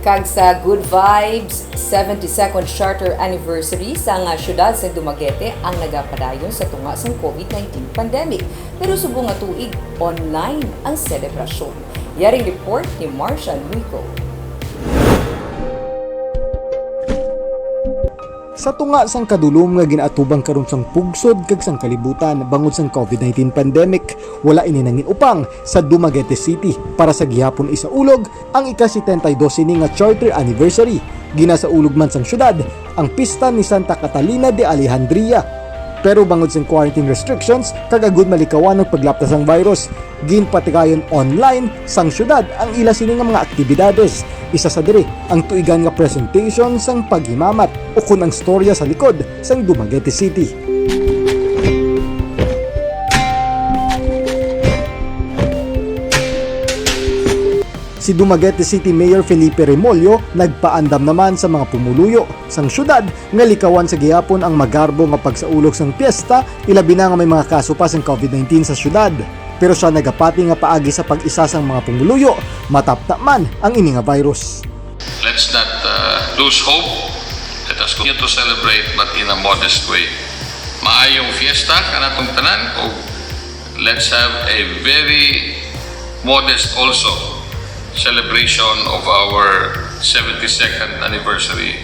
Kag sa Good Vibes 72nd Charter Anniversary sa nga syudad sa Dumaguete ang nagapadayon sa tunga sa COVID-19 pandemic. Pero subong nga tuig, online ang selebrasyon. Yaring report ni Marcia Luico. Sa tunga sang kadulom nga ginaatubang karon sang pugsod kag sang kalibutan bangod sang COVID-19 pandemic, wala ini nangin upang sa Dumaguete City para sa gihapon isaulog ang ika-72 ini nga charter anniversary. Ginasaulog man sang syudad ang pista ni Santa Catalina de Alejandria. Pero bangod sang quarantine restrictions, kagagud malikawan ng paglaptas sang virus, ginpatikayon online sang syudad ang ila sini nga mga aktibidades. Isa sa diri ang tuigan nga presentation sang paghimamat o kun ang storya sa likod sang Dumaguete City. Si Dumaguete City Mayor Felipe Remolyo nagpaandam naman sa mga pumuluyo sang syudad nga likawan sa gihapon ang magarbo nga pagsaulog sang piyesta, ilabi na nga may mga kaso pa sang COVID-19 sa syudad. Pero siya nagapati nga paagi sa pag-isa sang mga pumuluyo, matapta man ang ini nga virus. Let's not lose hope. Let us continue to celebrate but in a modest way. Maayong fiesta kanatong tanan o let's have a very modest also celebration of our 72nd anniversary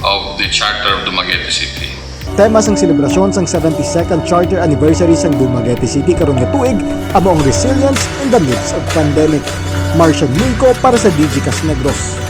of the Charter of Dumaguete City. Tema sang selebrasyon sang 72nd Charter Anniversary sang Dumaguete City karon nga tuig amo ang resilience in the midst of pandemic. Marcia Luico para sa DG Cas Negros.